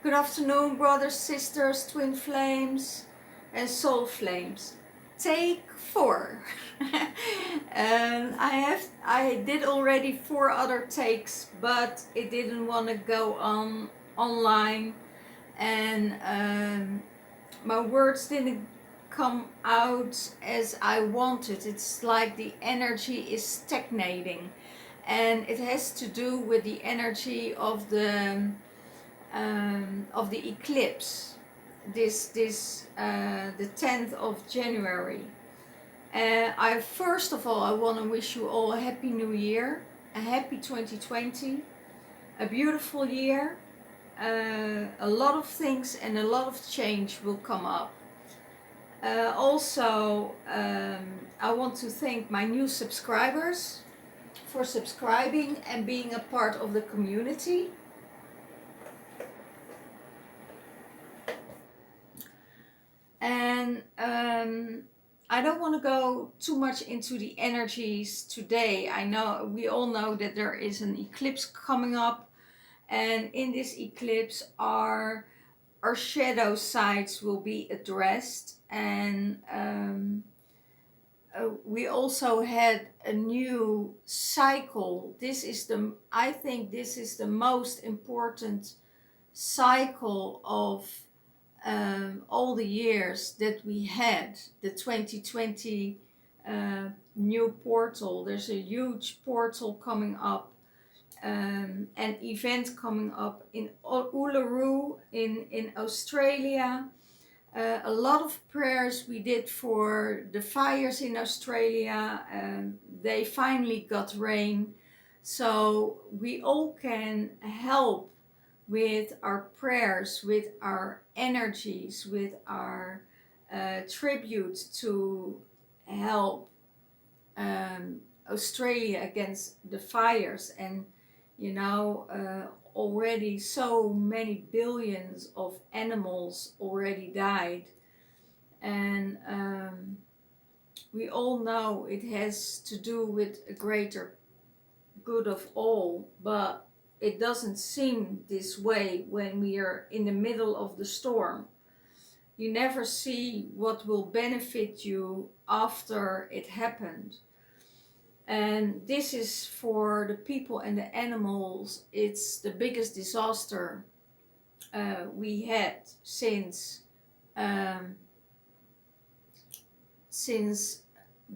Good afternoon, brothers, sisters, twin flames, and soul flames. Take 4. I did already 4 other takes, but it didn't want to go on online, and my words didn't come out as I wanted. It's like the energy is stagnating, and it has to do with the energy of the eclipse, the 10th of January. I first of all I want to wish you all a happy new year, a happy 2020, a beautiful year. A lot of things and a lot of change will come up. Also, I want to thank my new subscribers for subscribing and being a part of the community. And I don't want to go too much into the energies today. We all know that there is an eclipse coming up, and in this eclipse our shadow sides will be addressed, and we also had a new cycle. I think this is the most important cycle of all the years that we had. The 2020 new portal, there's a huge portal coming up, an event coming up in Uluru in Australia. A lot of prayers we did for the fires in Australia. They finally got rain, so we all can help with our prayers, with our energies, with our tribute to help Australia against the fires. And already so many billions of animals already died, and we all know it has to do with a greater good of all, but it doesn't seem this way when we are in the middle of the storm. You never see what will benefit you after it happened. And this is for the people and the animals. It's the biggest disaster we had since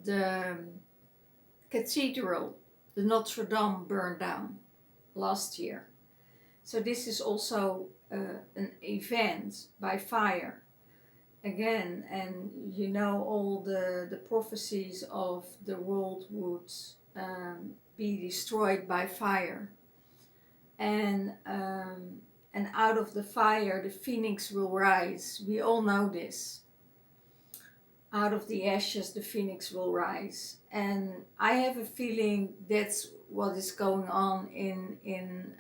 the cathedral, the Notre Dame, burned down last year. So this is also an event by fire again, and all the prophecies of the world would be destroyed by fire, and out of the fire the phoenix will rise. We all know this. Out of the ashes the phoenix will rise, and I have a feeling that's what is going on in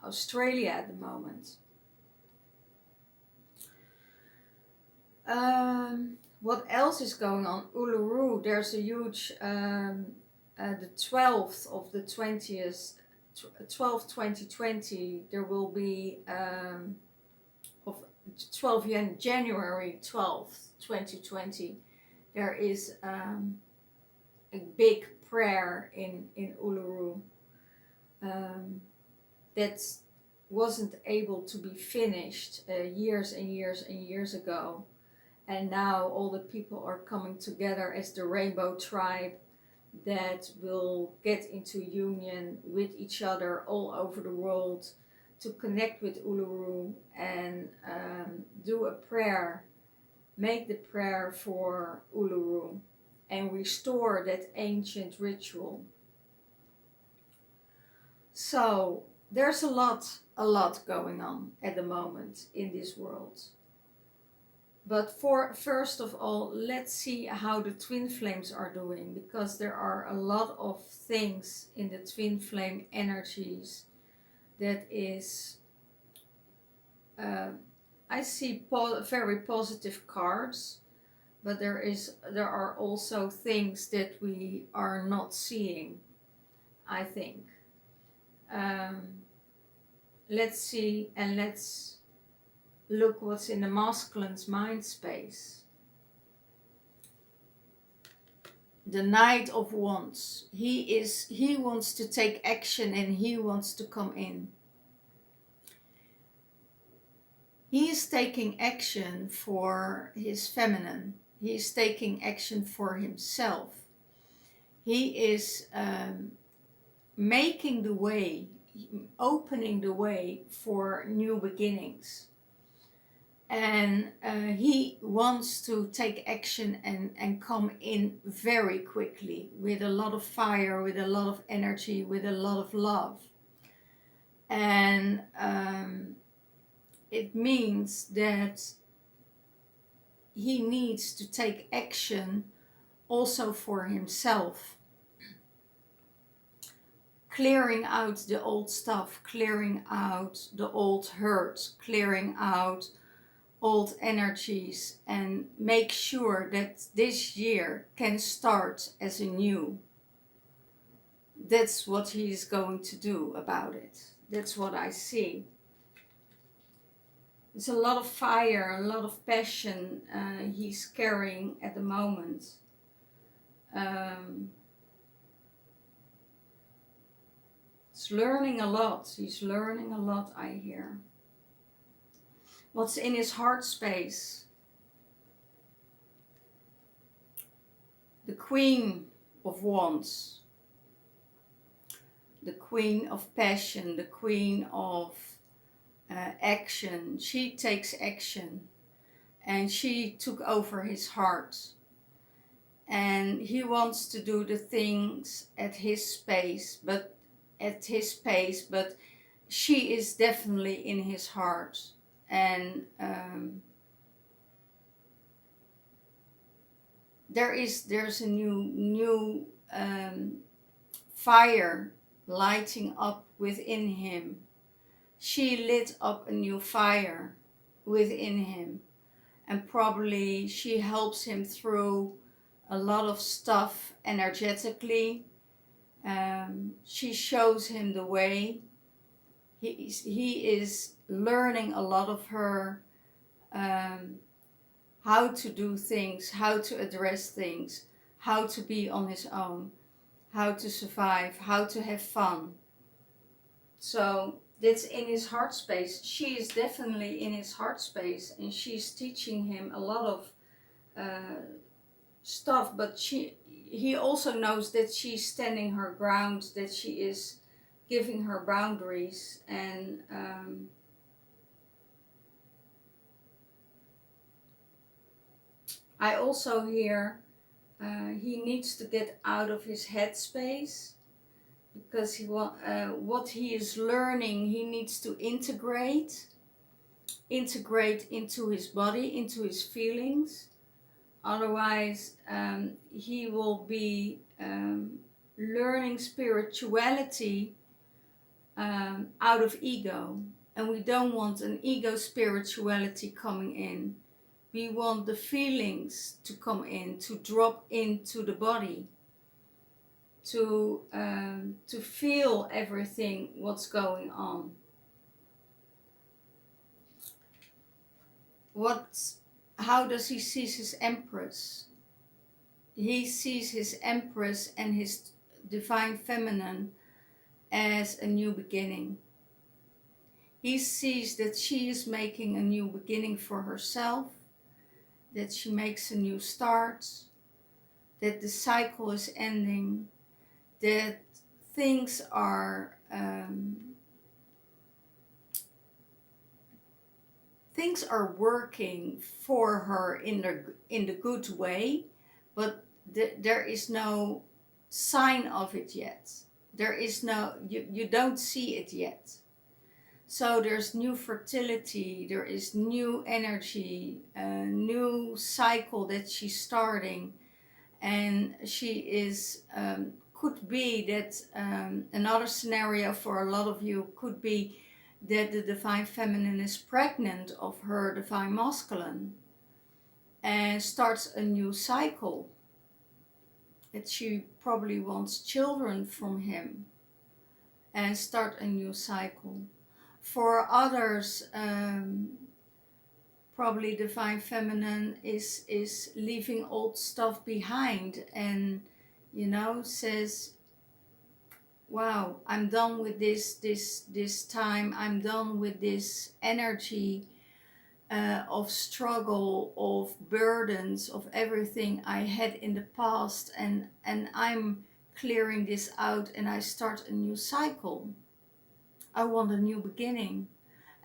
Australia at the moment. What else is going on? Uluru, there's a huge, the 12th of the 20th, 12th 2020, there will be, of 12th January 12th 2020, there is a big prayer in Uluru that wasn't able to be finished years and years and years ago. And now all the people are coming together as the Rainbow Tribe that will get into union with each other all over the world to connect with Uluru and do a prayer, make the prayer for Uluru and restore that ancient ritual. So there's a lot going on at the moment in this world. But first of all, let's see how the twin flames are doing, because there are a lot of things in the twin flame energies that is, I see very positive cards, but there are also things that we are not seeing, I think. Let's see, and let's look what's in the masculine's mind space. The Knight of Wands. He wants to take action and he wants to come in. He is taking action for his feminine. He is taking action for himself. He is making the way, opening the way for new beginnings. And he wants to take action and come in very quickly with a lot of fire, with a lot of energy, with a lot of love. And it means that he needs to take action also for himself. Clearing out the old stuff, clearing out the old hurts, clearing out old energies, and make sure that this year can start as a new. That's what he's going to do about it. That's what I see. There's a lot of fire, a lot of passion he's carrying at the moment. He's learning a lot. He's learning a lot, I hear. What's in his heart space? The Queen of Wands. The Queen of Passion. The Queen of action. She takes action. And she took over his heart. And he wants to do the things at his pace, but she is definitely in his heart. And there's a new fire lighting up within him. She lit up a new fire within him, and probably she helps him through a lot of stuff energetically. She shows him the way. He is learning a lot of her, how to do things, how to address things, how to be on his own, how to survive, how to have fun. So that's in his heart space. She is definitely in his heart space, and she's teaching him a lot of stuff, but he also knows that she's standing her ground, that she is giving her boundaries. And I also hear he needs to get out of his headspace, because what he is learning, he needs to integrate into his body, into his feelings. Otherwise, he will be learning spirituality out of ego. And we don't want an ego spirituality coming in. We want the feelings to come in, to drop into the body, to feel everything what's going on. How does he see his Empress? He sees his Empress and his Divine Feminine as a new beginning. He sees that she is making a new beginning for herself, that she makes a new start, that the cycle is ending, that things are working for her in the good way, but there is no sign of it yet. There is no, you don't see it yet. So there's new fertility, there is new energy, a new cycle that she's starting. And she is, could be that another scenario for a lot of you could be that the Divine Feminine is pregnant of her Divine Masculine and starts a new cycle. That she probably wants children from him and start a new cycle. For others, probably Divine Feminine is leaving old stuff behind, and says, wow, I'm done with this time. I'm done with this energy of struggle, of burdens, of everything I had in the past, and I'm clearing this out, and I start a new cycle. I want a new beginning.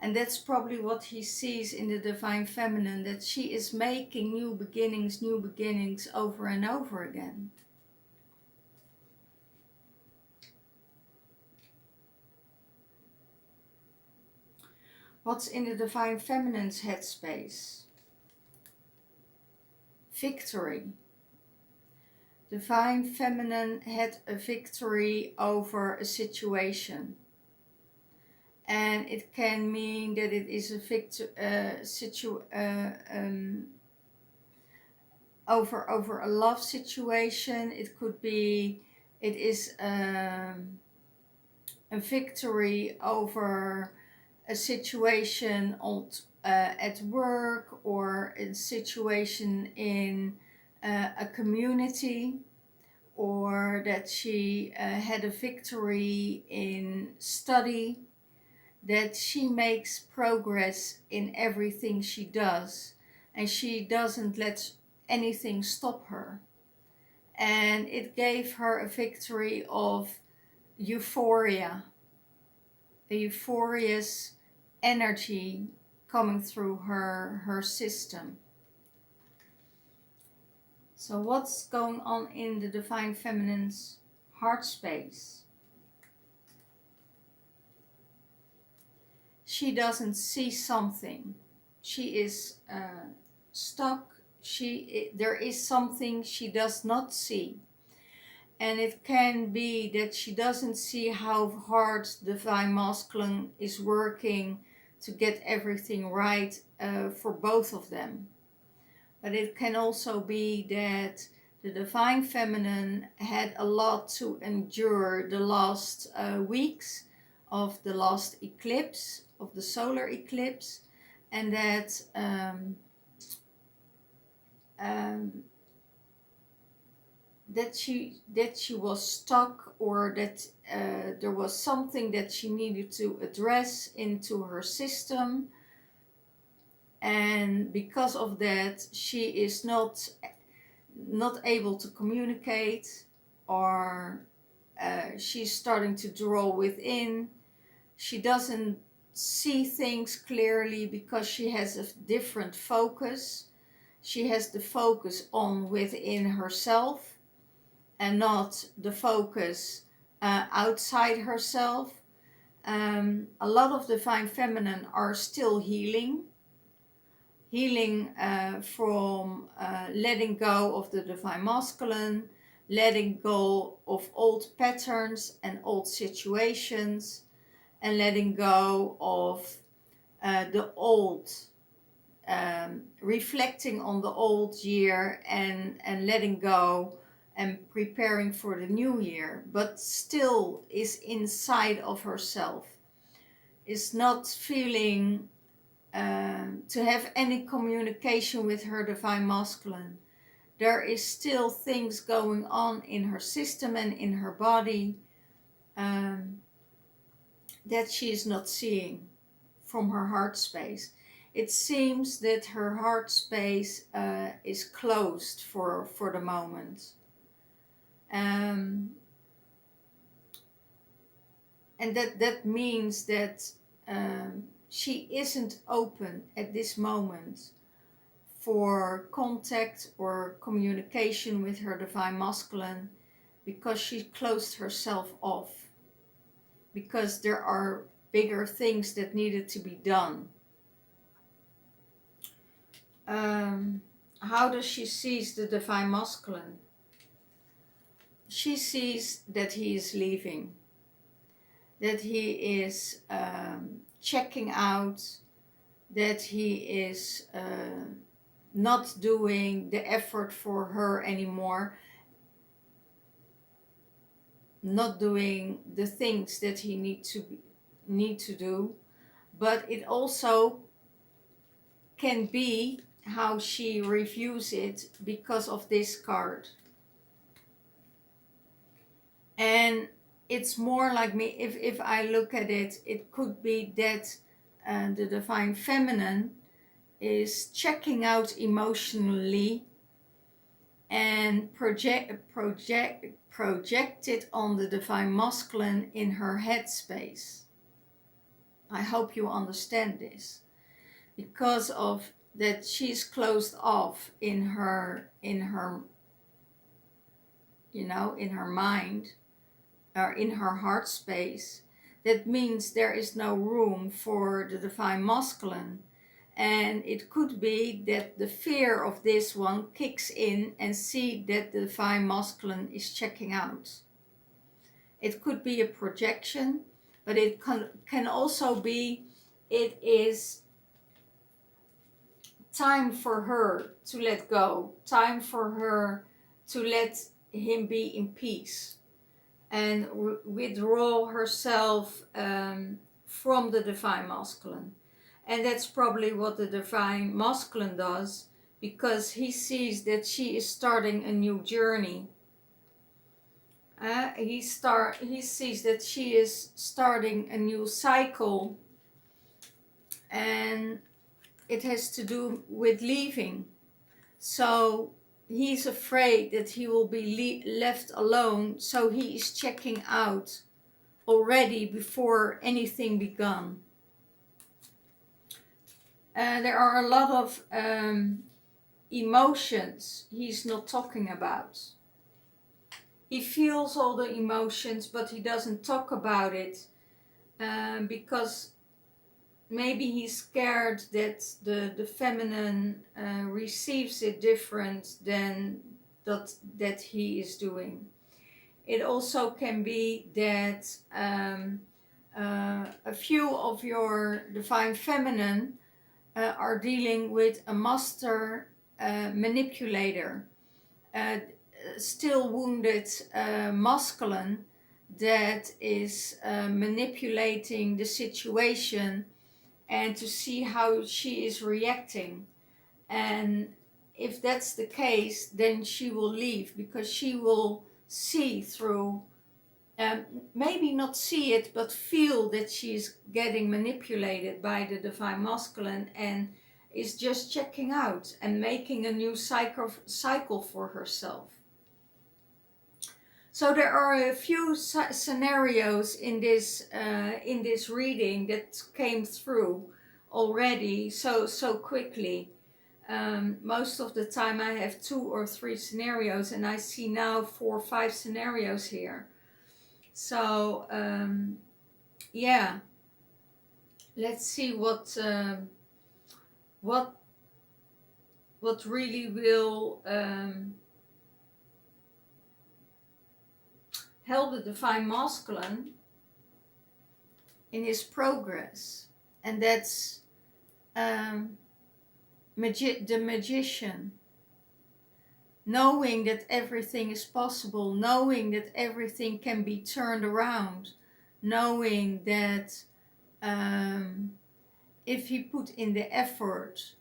And that's probably what he sees in the Divine Feminine, that she is making new beginnings over and over again. What's in the Divine Feminine's headspace? Victory. Divine Feminine had a victory over a situation. And it can mean that it is a over a love situation. It could be it is a victory over a situation at work, or a situation in a community, or that she had a victory in study, that she makes progress in everything she does, and she doesn't let anything stop her. And it gave her a victory of euphoria, a euphorious energy coming through her system. So what's going on in the Divine Feminine's heart space? She doesn't see something. She is stuck. There is something she does not see. And it can be that she doesn't see how hard the Divine Masculine is working to get everything right for both of them. But it can also be that the Divine Feminine had a lot to endure the last weeks of the last eclipse, of the solar eclipse, and that she was stuck, or that there was something that she needed to address into her system, and because of that she is not able to communicate, or she's starting to draw within. She doesn't see things clearly because she has a different focus. She has the focus on within herself and not the focus outside herself. A lot of Divine Feminine are still healing from letting go of the Divine Masculine, letting go of old patterns and old situations, and letting go of the old, reflecting on the old year and letting go and preparing for the new year, but still is inside of herself, is not feeling to have any communication with her Divine Masculine. There is still things going on in her system and in her body that she is not seeing from her heart space. It seems that her heart space is closed for the moment. And that means that she isn't open at this moment for contact or communication with her Divine Masculine, because she closed herself off, because there are bigger things that needed to be done. How does she see the Divine Masculine? She sees that he is leaving, that he is checking out, that he is not doing the effort for her anymore, not doing the things that he need to do. But it also can be how she reviews it because of this card. And it's more like me, if I look at it, it could be that the Divine Feminine is checking out emotionally and project it on the Divine Masculine in her headspace. I hope you understand this. Because of that, she's closed off in her you know, in her mind, or in her heart space. That means there is no room for the Divine Masculine. And it could be that the fear of this one kicks in and see that the Divine Masculine is checking out. It could be a projection, but it can also be, it is time for her to let go, time for her to let him be in peace and withdraw herself from the Divine Masculine. And that's probably what the Divine Masculine does, because he sees that she is starting a new journey. He sees that she is starting a new cycle, and it has to do with leaving. So he's afraid that he will be left alone, so he is checking out already before anything begun. There are a lot of emotions he's not talking about. He feels all the emotions, but he doesn't talk about it because maybe he's scared that the feminine receives it different than that he is doing. It also can be that a few of your Divine Feminine are dealing with a master manipulator, still wounded masculine that is manipulating the situation and to see how she is reacting. And if that's the case, then she will leave, because she will see through, maybe not see it, but feel that she's getting manipulated by the Divine Masculine and is just checking out and making a new cycle for herself. So there are a few scenarios in this reading that came through already so quickly. Most of the time I have 2 or 3 scenarios, and I see now 4 or 5 scenarios here. So yeah, let's see what really will help the Divine Masculine in his progress. And that's the Magician. Knowing that everything is possible, knowing that everything can be turned around, knowing that if he put in the effort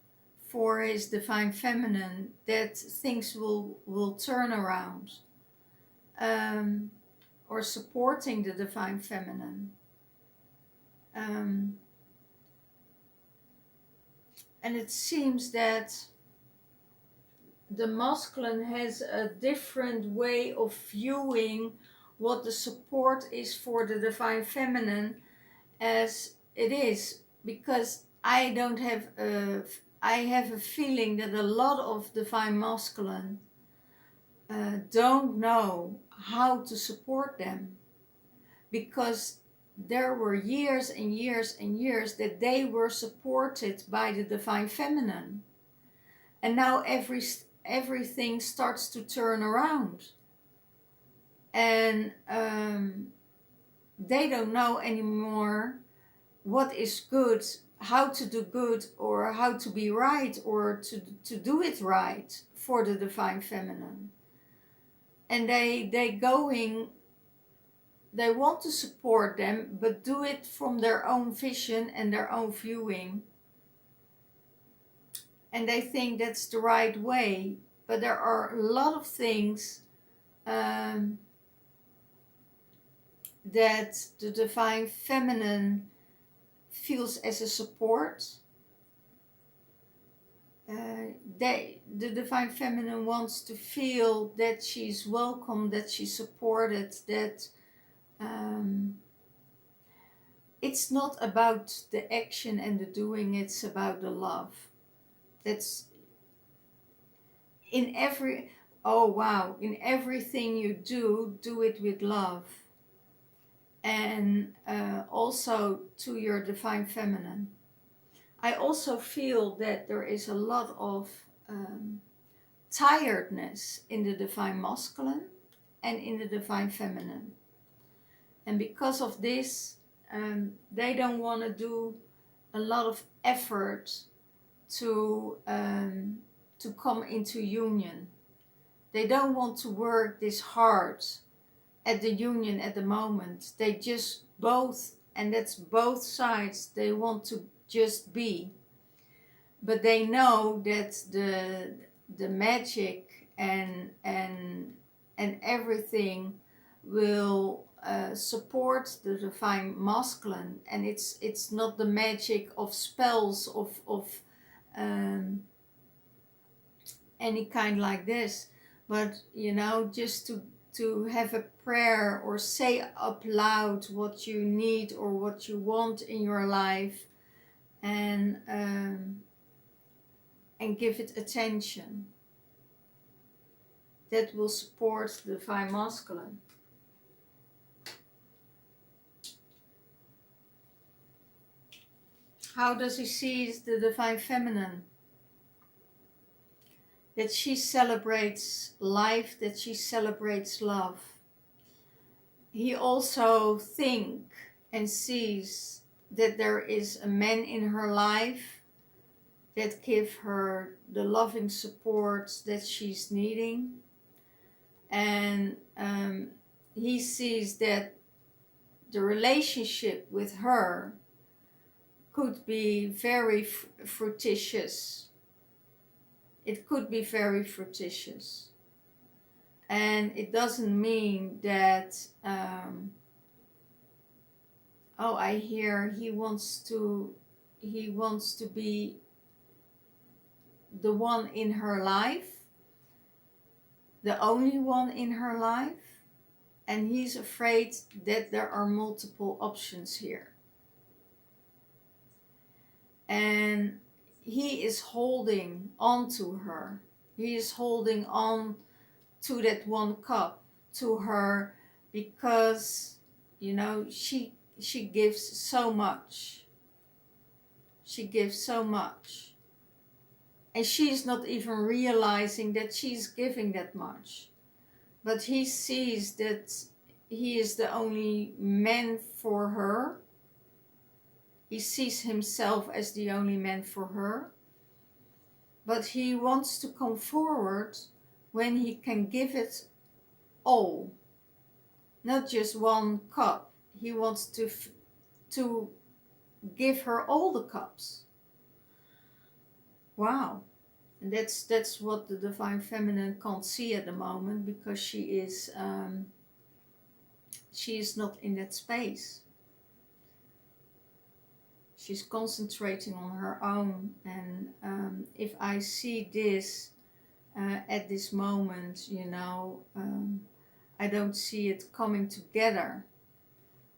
for his Divine Feminine, that things will turn around. Or supporting the Divine Feminine. And it seems that the masculine has a different way of viewing what the support is for the Divine Feminine as it is, because I have a feeling that a lot of Divine Masculine don't know how to support them, because there were years and years and years that they were supported by the Divine Feminine, and now everything starts to turn around, and they don't know anymore what is good, how to do good, or how to be right, or to do it right for the Divine Feminine. And they want to support them, but do it from their own vision and their own viewing. and they think that's the right way, but there are a lot of things um, that the divine feminine feels as a support. The divine feminine wants to feel that she's welcome, that she's supported, that it's not about the action and the doing, it's about the love. That's in every, oh wow, in everything you do it with love. And also to your divine feminine. I also feel that there is a lot of tiredness in the divine masculine and in the divine feminine. And because of this, they don't want to do a lot of effort to come into union. They don't want to work this hard at the union at the moment. They just both, and that's both sides, they want to just be. But they know that the magic and everything will support the divine masculine, and it's not the magic of spells of any kind like this, but just to have a prayer or say up loud what you need or what you want in your life, and give it attention. That will support the divine masculine. How does he see the divine feminine? That she celebrates life, that she celebrates love. He also thinks and sees that there is a man in her life that give her the loving support that she's needing. And he sees that the relationship with her could be very fructitious. It could be very fructitious. And it doesn't mean that, I hear he wants to be the one in her life, the only one in her life, and he's afraid that there are multiple options here. And he is holding on to her. He is holding on to that one cup, to her, because she gives so much. She gives so much. And she's not even realizing that she's giving that much. But he sees that he is the only man for her. He sees himself as the only man for her. But he wants to come forward when he can give it all. Not just one cup. He wants to give her all the cups. Wow. And that's what the divine feminine can't see at the moment, because she is not in that space. She's concentrating on her own. And if I see this at this moment, I don't see it coming together.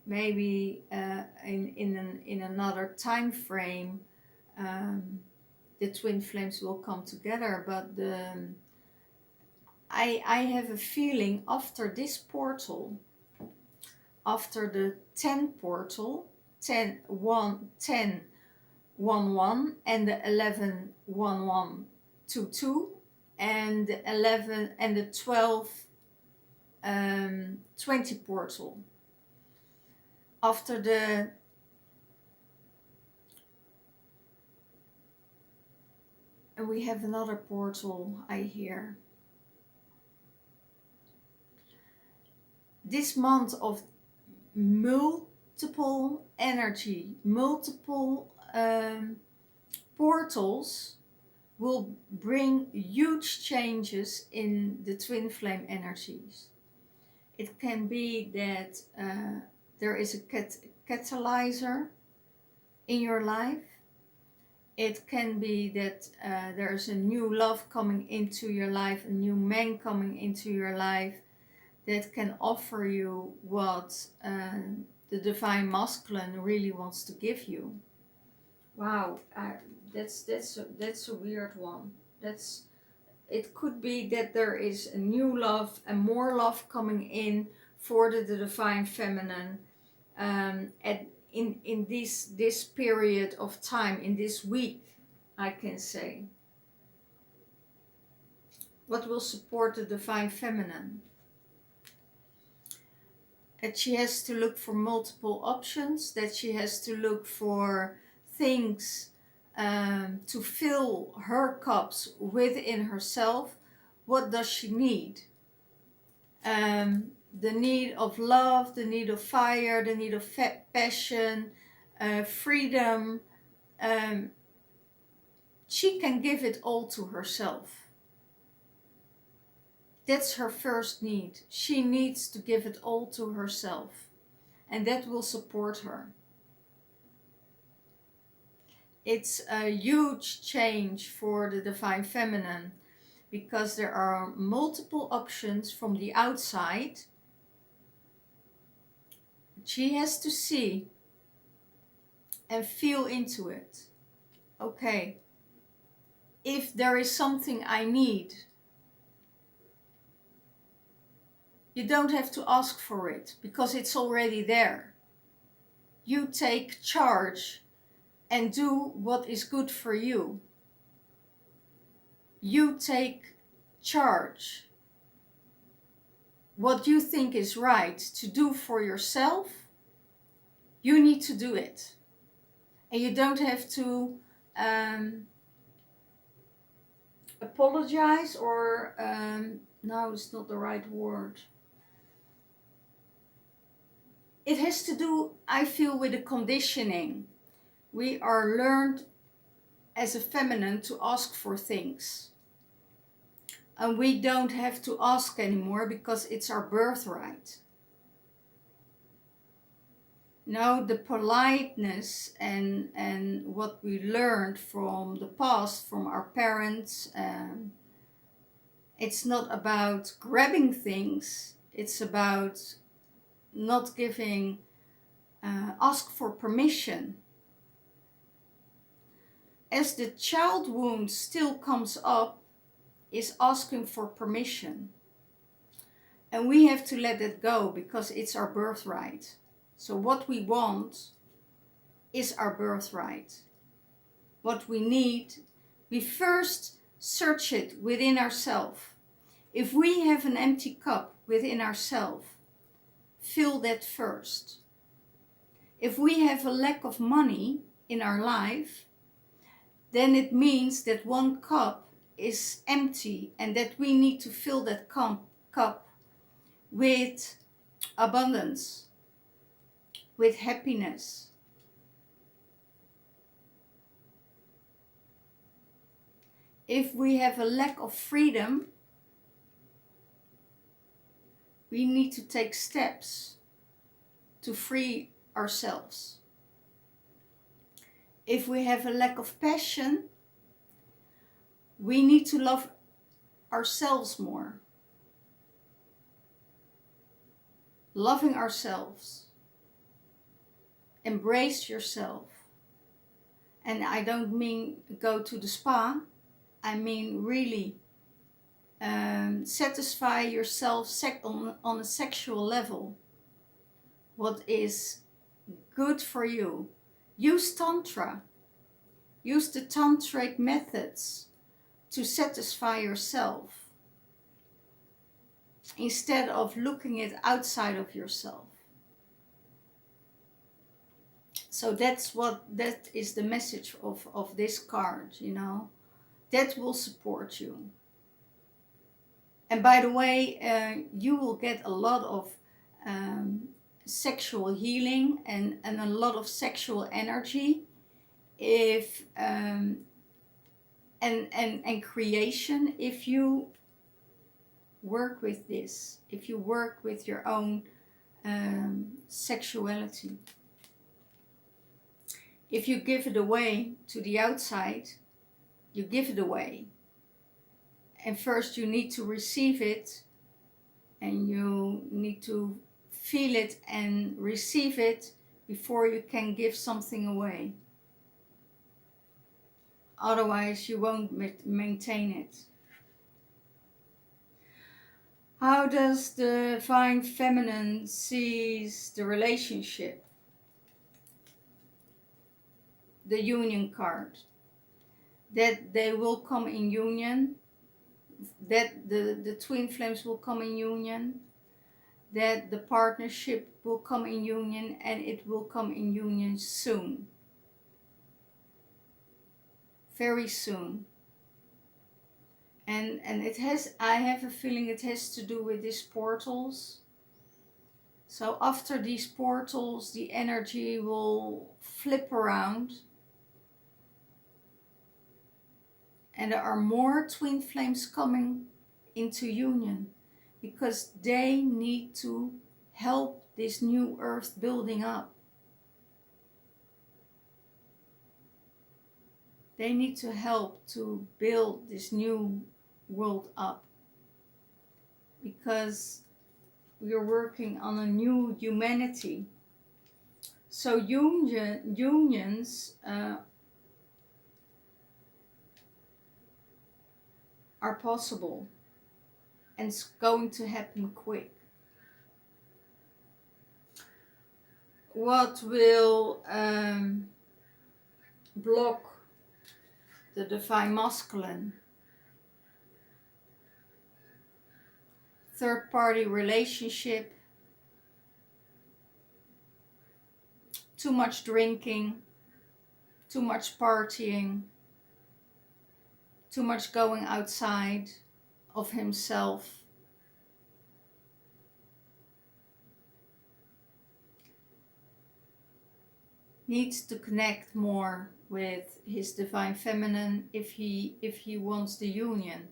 Maybe in another time frame, the twin flames will come together. But I have a feeling after this portal, after the 10 portal, 10 1 10 1 1, and the 11 1 1 2 2, and the 11 and the 12 20 portal. After the and we have another portal, I hear. This month of multiple energy, multiple portals will bring huge changes in the twin flame energies. It can be that there is a catalyzer in your life. It can be that there's a new love coming into your life, a new man coming into your life that can offer you what the divine masculine really wants to give you. Wow, that's a weird one. It could be that there is a new love and more love coming in for the divine feminine in this period of time, in this week, I can say. What will support the divine feminine? That she has to look for multiple options, that she has to look for things to fill her cups within herself. What does she need? The need of love, the need of fire, the need of passion, freedom. She can give it all to herself. That's her first need. She needs to give it all to herself, and that will support her. It's a huge change for the divine feminine because there are multiple options from the outside. She has to see and feel into it. Okay, if there is something I need, you don't have to ask for it because it's already there. You take charge and do what is good for you. You take charge. What you think is right to do for yourself, you need to do it. And you don't have to apologize or, no, it's not the right word. It has to do, I feel, with the conditioning. We are learned as a feminine to ask for things. And we don't have to ask anymore because it's our birthright. No, the politeness and what we learned from the past, from our parents, it's not about grabbing things. It's about not giving, ask for permission. As the child wound still comes up, is asking for permission. And we have to let it go because it's our birthright. So what we want is our birthright. What we need, we first search it within ourselves. If we have an empty cup within ourselves, fill that first. If we have a lack of money in our life, then it means that one cup is empty and that we need to fill that cup with abundance, with happiness. If we have a lack of freedom, we need to take steps to free ourselves. If we have a lack of passion, we need to love ourselves more. Loving ourselves. Embrace yourself. And I don't mean go to the spa. I mean really satisfy yourself on a sexual level. What is good for you. Use Tantra. Use the tantric methods to satisfy yourself instead of looking at outside of yourself. So that is the message of this card, you know. That will support you. And by the way, you will get a lot of sexual healing and a lot of sexual energy if and and creation, if you work with this, if you work with your own sexuality. If you give it away to the outside, you give it away. And first you need to receive it, and you need to feel it and receive it before you can give something away. Otherwise you won't maintain it. How does the Divine Feminine sees the relationship? The union card. That they will come in union. That the twin flames will come in union. That the partnership will come in union, and it will come in union soon. Very soon. And it has, I have a feeling it has to do with these portals. So after these portals, the energy will flip around. And there are more twin flames coming into union, because they need to help this new earth building up. They need to help to build this new world up, because we are working on a new humanity. So unions are possible, and it's going to happen quick. What will block the Divine Masculine? Third-party relationship, too much drinking, too much partying, too much going outside of himself. Needs to connect more with his Divine Feminine if he wants the union.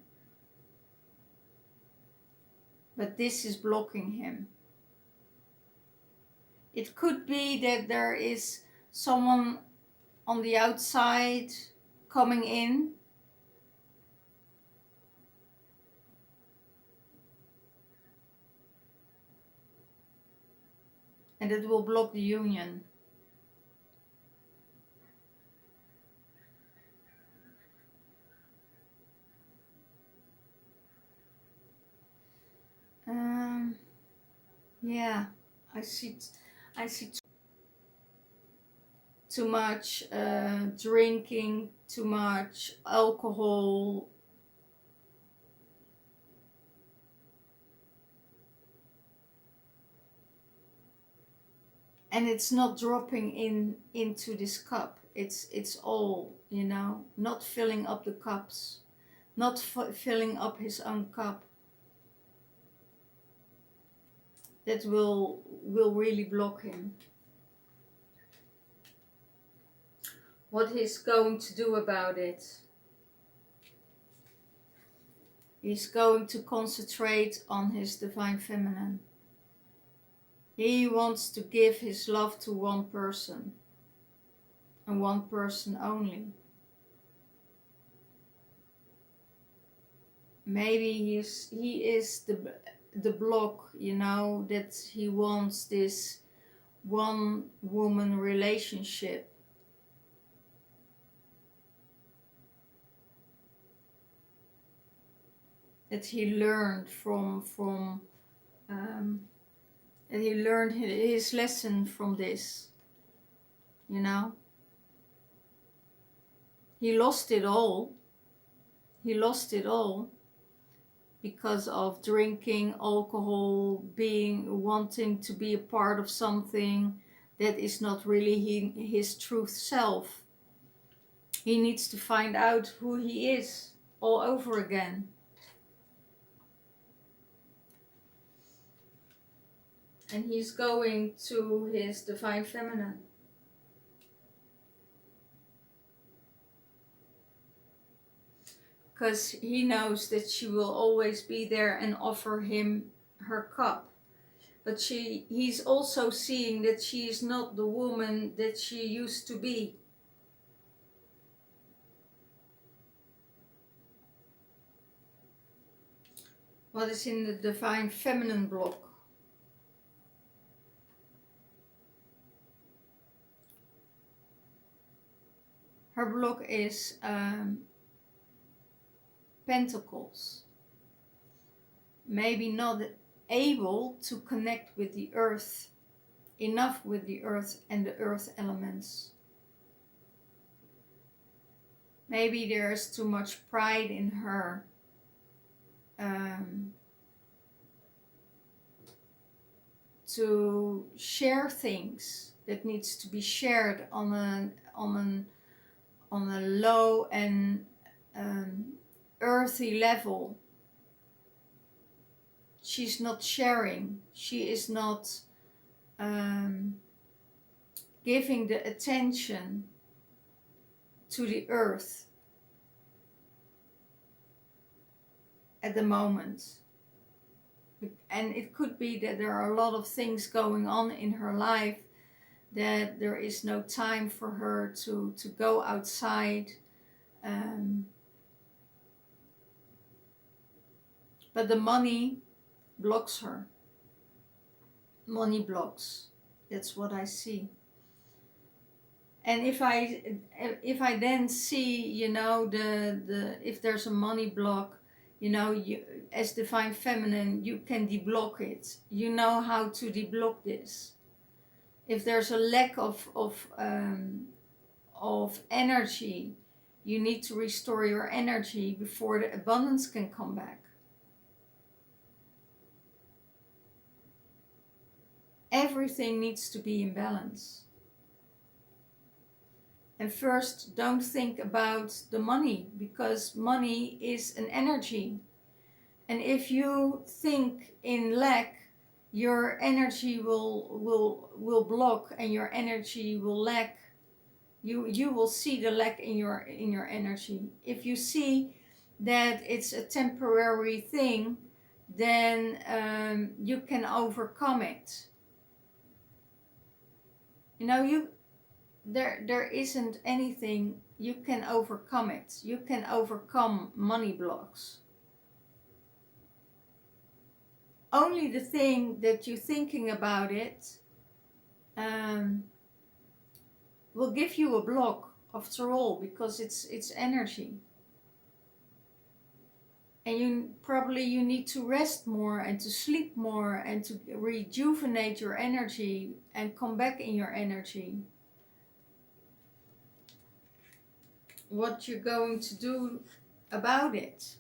But this is blocking him. It could be that there is someone on the outside coming in, and it will block the union. Yeah, I see too much drinking, too much alcohol. And it's not dropping into this cup. It's all, you know, not filling up the cups, not filling up his own cup. That will really block him. What he's going to do about it? He's going to concentrate on his Divine Feminine. He wants to give his love to one person, and one person only. Maybe he is the block, you know, that he wants this one woman relationship. That he learned that he learned his lesson from this, you know. He lost it all. He lost it all because of drinking, alcohol, wanting to be a part of something that is not really his truth self. He needs to find out who he is all over again. And he's going to his Divine Feminine. because he knows that she will always be there and offer him her cup. But he's also seeing that she is not the woman that she used to be. What is in the divine feminine block? Her block is Pentacles. Maybe not able to connect with the earth, enough with the earth and the earth elements. Maybe there's too much pride in her. To share things that needs to be shared on a low and earthy level. She's not sharing. She is not giving the attention to the earth at the moment. And it could be that there are a lot of things going on in her life, that there is no time for her to go outside. But the money blocks her. Money blocks. That's what I see. And if I then see, you know, if there's a money block, you know, you, as divine feminine, you can deblock it. You know how to deblock this. If there's a lack of energy, you need to restore your energy before the abundance can come back. Everything needs to be in balance. And first, don't think about the money, because money is an energy. And if you think in lack, your energy will block and your energy will lack. You will see the lack in your energy. If you see that it's a temporary thing, then you can overcome it. You know, there isn't anything, you can overcome it. You can overcome money blocks. Only the thing that you're thinking about it will give you a block after all, because it's energy. And you need to rest more and to sleep more and to rejuvenate your energy and come back in your energy. What you're going to do about it.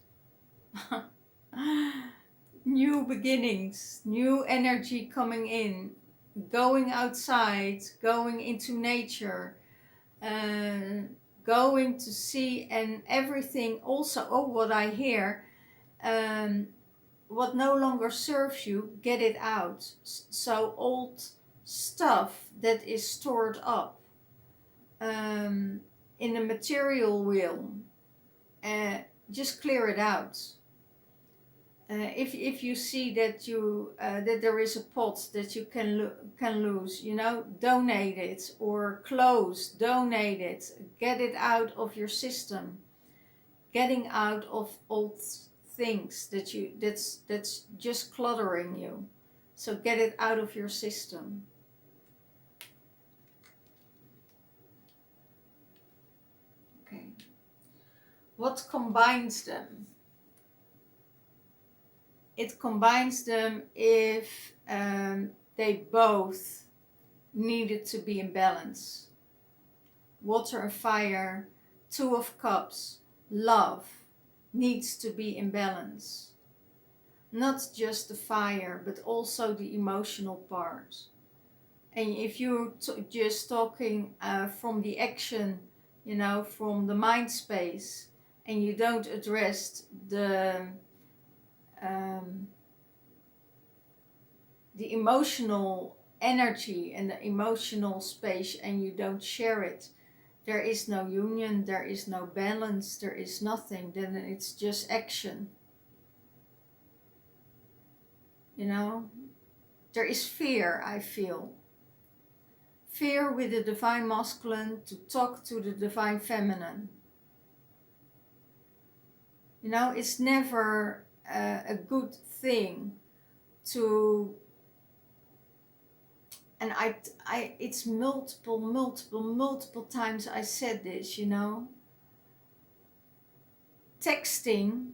New beginnings, new energy coming in, going outside, going into nature, going to see, and everything also, what I hear, what no longer serves you, get it out. So old stuff that is stored up in the material realm, just clear it out. If you see that that there is a pot that you can lose, you know, donate it, or donate it, get it out of your system. Getting out of old things that's just cluttering you. So get it out of your system. Okay. What combines them? It combines them if they both needed to be in balance. Water and fire, Two of Cups, love needs to be in balance. Not just the fire, but also the emotional part. And if you're just talking from the action, you know, from the mind space, and you don't address the emotional energy and the emotional space, and you don't share it, there is no union, there is no balance, there is nothing, then it's just action. You know, there is fear, I feel. Fear with the divine masculine to talk to the divine feminine. You know, it's never a good thing to, and it's multiple times I said this, you know. Texting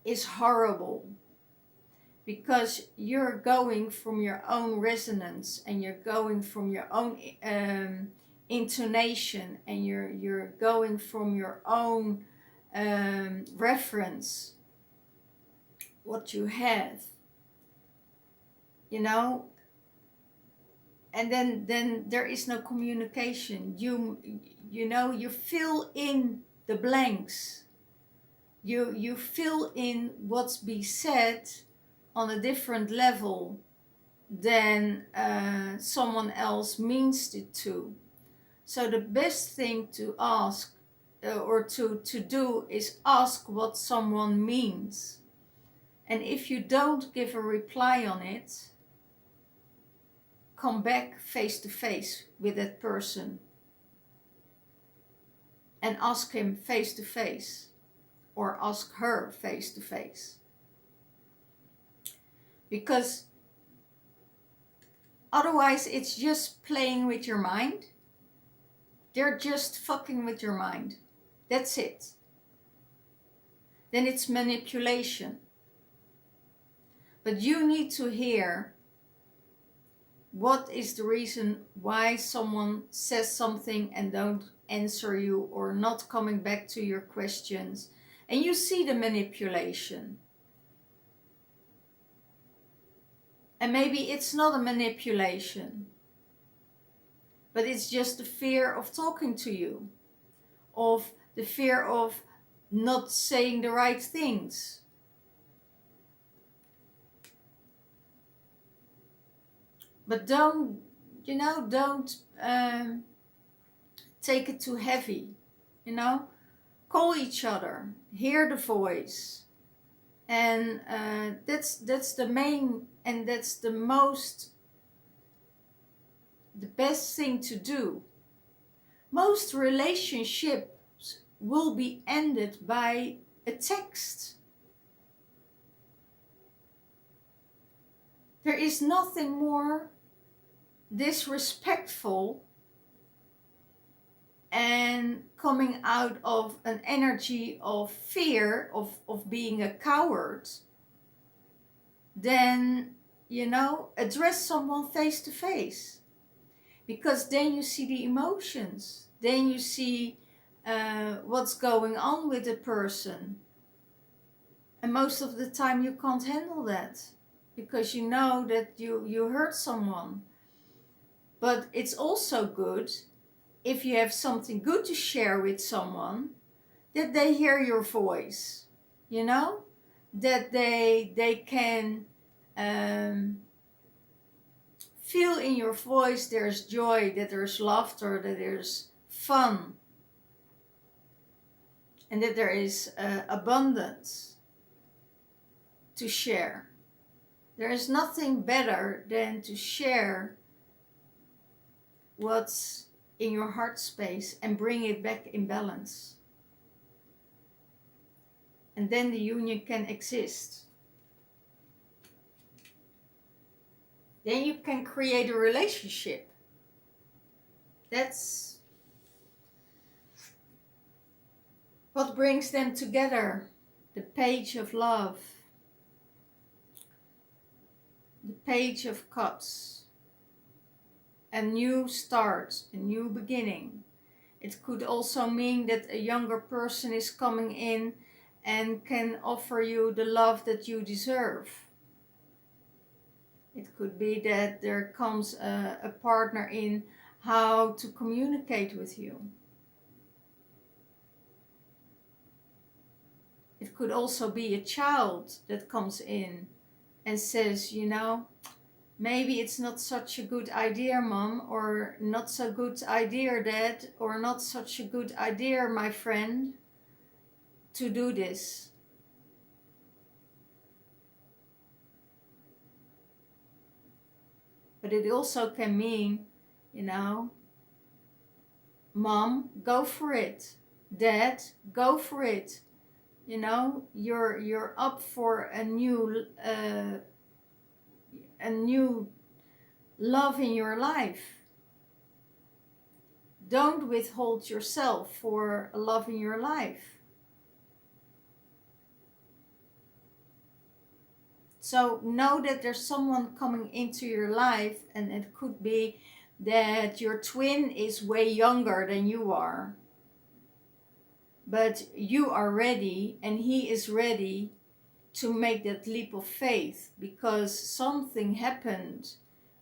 is horrible because you're going from your own resonance and you're going from your own intonation, and you're going from your own reference, what you have, you know, and then there is no communication. You know, you fill in the blanks, you fill in what's be said on a different level than someone else means it to. So the best thing to ask or to do is ask what someone means. And if you don't give a reply on it, come back face to face with that person and ask him face to face, or ask her face to face. Because otherwise it's just playing with your mind. They're just fucking with your mind. That's it. Then it's manipulation. But you need to hear what is the reason why someone says something and don't answer you, or not coming back to your questions. And you see the manipulation. And maybe it's not a manipulation, but it's just the fear of talking to you, of the fear of not saying the right things. But don't take it too heavy, you know. Call each other, hear the voice, and that's the main, and that's the best thing to do. Most relationships will be ended by a text. There is nothing more disrespectful and coming out of an energy of fear, of being a coward, than, you know, address someone face to face. Because then you see the emotions, then you see what's going on with the person. And most of the time you can't handle that, because you know that you hurt someone. But it's also good, if you have something good to share with someone, that they hear your voice, you know, that they can feel in your voice there's joy, that there's laughter, that there's fun, and that there is abundance to share. There is nothing better than to share what's in your heart space and bring it back in balance. And then the union can exist. Then you can create a relationship. That's what brings them together. The page of love. The page of cups. A new start, a new beginning. It could also mean that a younger person is coming in and can offer you the love that you deserve. It could be that there comes a partner in how to communicate with you. It could also be a child that comes in and says, you know, maybe it's not such a good idea, mom, or not so good idea, dad, or not such a good idea, my friend, to do this. But it also can mean, you know, mom, go for it. Dad, go for it. You know, you're up for a new love in your life. Don't withhold yourself for a love in your life. So know that there's someone coming into your life, and it could be that your twin is way younger than you are. But you are ready, and he is ready to make that leap of faith, because something happened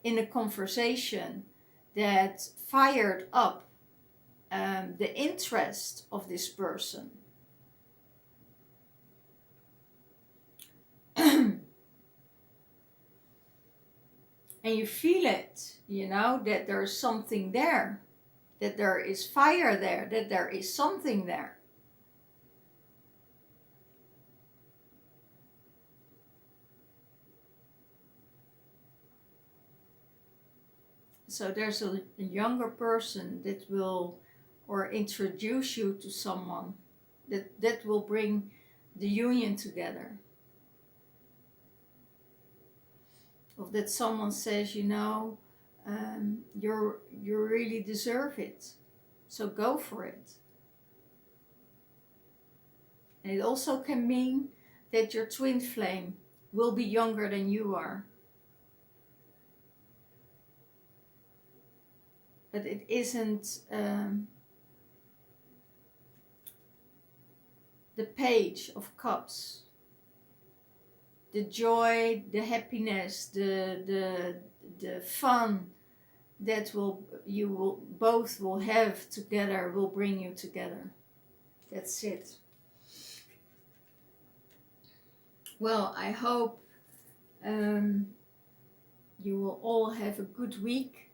in a conversation that fired up the interest of this person. And you feel it, you know, that there's something there, that there is fire there, that there is something there. So there's a younger person that will, or introduce you to someone that will bring the union together. Of that someone says, you know, you really deserve it, so go for it. And it also can mean that your twin flame will be younger than you are. But it isn't the Page of Cups. The joy, the happiness, the fun that you will both will have together will bring you together. That's it. Well, I hope you will all have a good week.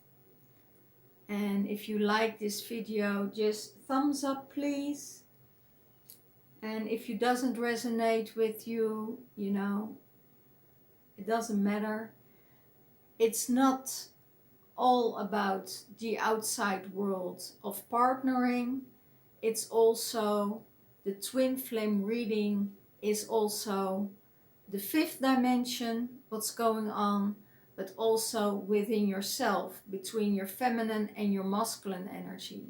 And if you like this video, just thumbs up, please. And if it doesn't resonate with you, you know, it doesn't matter. It's not all about the outside world of partnering. It's also the twin flame reading, is also the fifth dimension, what's going on, but also within yourself, between your feminine and your masculine energy.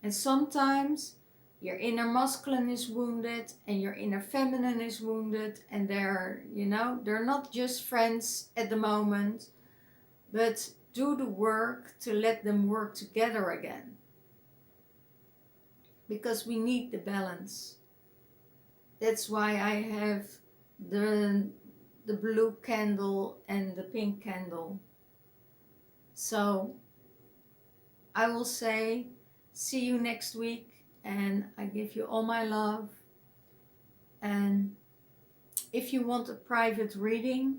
And sometimes your inner masculine is wounded and your inner feminine is wounded, and they're not just friends at the moment, but do the work to let them work together again. Because we need the balance. That's why I have the blue candle and the pink candle. So I will say, see you next week. And I give you all my love. And if you want a private reading,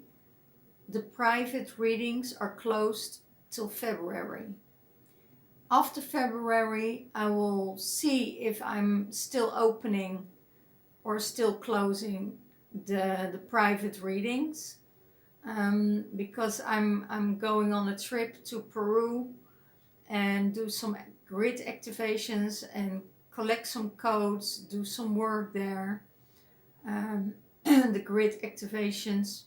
the private readings are closed till February. After February, I will see if I'm still opening or still closing the private readings, because I'm going on a trip to Peru and do some grid activations and collect some codes, do some work there, the grid activations,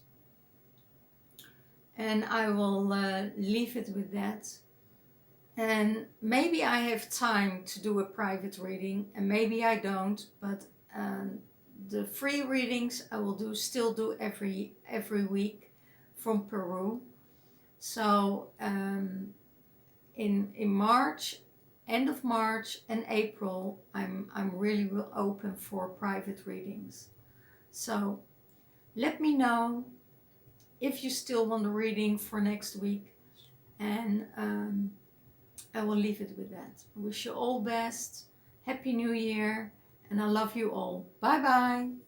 and I will leave it with that. And maybe I have time to do a private reading, and maybe I don't, but the free readings I will still do every week from Peru. So in March, end of March and April, I'm really open for private readings. So let me know if you still want a reading for next week, and I will leave it with that. I wish you all best. Happy New Year, and I love you all. Bye bye.